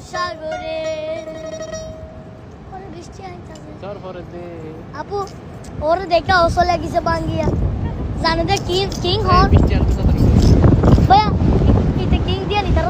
সাগরে পরে বৃষ্টি আইতাছে চর পরে দে আপু ওরে দেখা ওসলে গেছে বাঙ্গিয়া জানে দে কিং হন বৃষ্টি